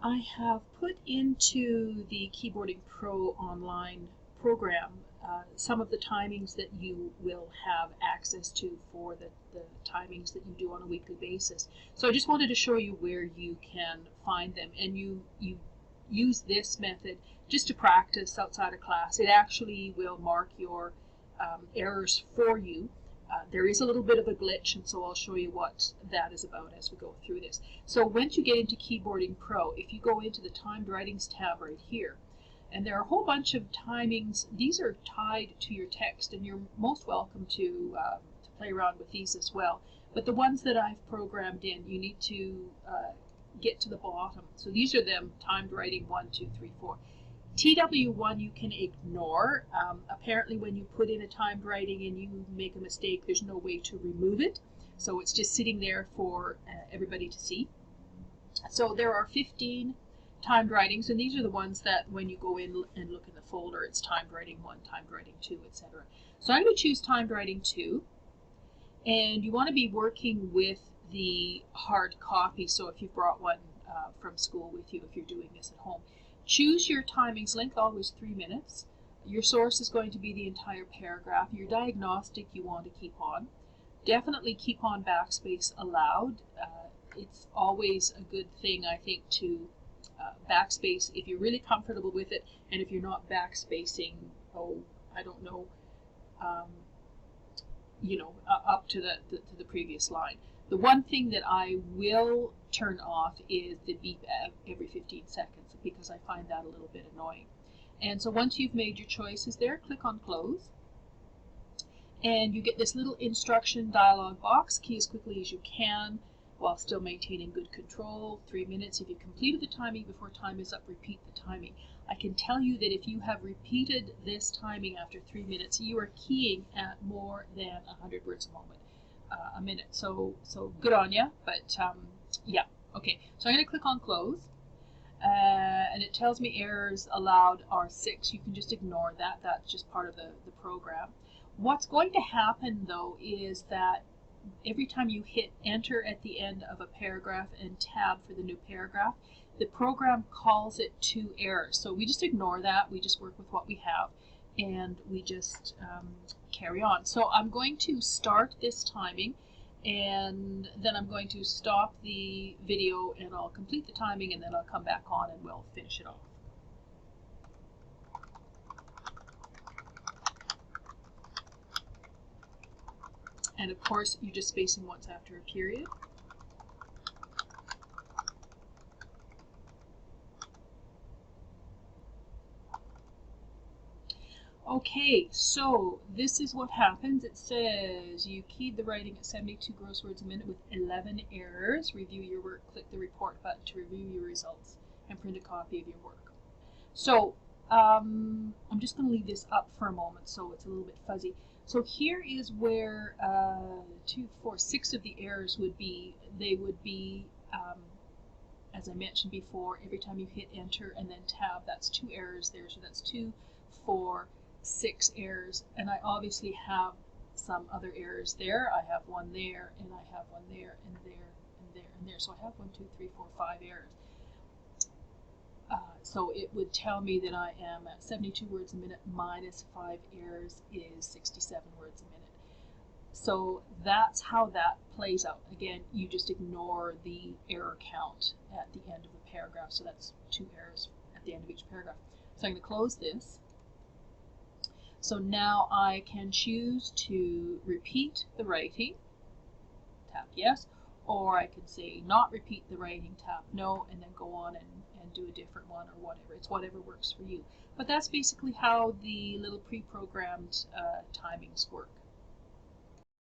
I have put into the Keyboarding Pro online program some of the timings that you will have access to for the timings that you do on a weekly basis. So I just wanted to show you where you can find them, and you use this method just to practice outside of class. It actually will mark your errors for you. There is a little bit of a glitch, and so I'll show you what that is about as we go through this. So once you get into Keyboarding Pro, if you go into the Timed Writings tab right here, and there are a whole bunch of timings. These are tied to your text, and you're most welcome to play around with these as well. But the ones that I've programmed in, you need to get to the bottom. So these are them, timed writing 1, 2, 3, 4. TW1 you can ignore. Apparently when you put in a timed writing and you make a mistake, there's no way to remove it. So it's just sitting there for everybody to see. So there are 15 timed writings, and these are the ones that when you go in and look in the folder, it's timed writing 1, timed writing 2, etc. So I'm going to choose timed writing 2, and you want to be working with the hard copy. So if you've brought one from school with you, if you're doing this at home, choose your timings length, always 3 minutes. Your source is going to be the entire paragraph. Your diagnostic you want to keep on. Definitely keep on backspace allowed. It's always a good thing, I think, to backspace if you're really comfortable with it, and if you're not backspacing, I don't know, up to the previous line. The one thing that I will turn off is the beep every 15 seconds, because I find that a little bit annoying. And so once you've made your choices there, click on Close, and you get this little instruction dialog box. Key as quickly as you can while still maintaining good control. 3 minutes. If you completed the timing before time is up, repeat the timing. I can tell you that if you have repeated this timing after 3 minutes, you are keying at more than 100 words a minute. So good on you. But yeah, okay. So I'm going to click on Close, and it tells me errors allowed are 6. You can just ignore that. That's just part of the program. What's going to happen though is that every time you hit enter at the end of a paragraph and tab for the new paragraph, the program calls it 2 errors. So we just ignore that. We just work with what we have, and we just carry on. So I'm going to start this timing, and then I'm going to stop the video, and I'll complete the timing, and then I'll come back on and we'll finish it off. And of course, you're just spacing once after a period. Okay, so this is what happens. It says you keyed the writing at 72 gross words a minute with 11 errors. Review your work. Click the report button to review your results and print a copy of your work. So I'm just going to leave this up for a moment so it's a little bit fuzzy. So here is where 2, 4, 6 of the errors would be. They would be, as I mentioned before, every time you hit enter and then tab, that's 2 errors there. So that's 2, 4, 6 errors. And I obviously have some other errors there. I have one there, and I have one there, and there, and there, and there. So I have 1, 2, 3, 4, 5 errors. So it would tell me that I am at 72 words a minute minus 5 errors is 67 words a minute. So that's how that plays out. Again, you just ignore the error count at the end of the paragraph. So that's 2 errors at the end of each paragraph. So I'm going to close this. So now I can choose to repeat the writing, tap yes, or I can say not repeat the writing, tap no, and then go on and do a different one or whatever. It's whatever works for you. But that's basically how the little pre-programmed timings work.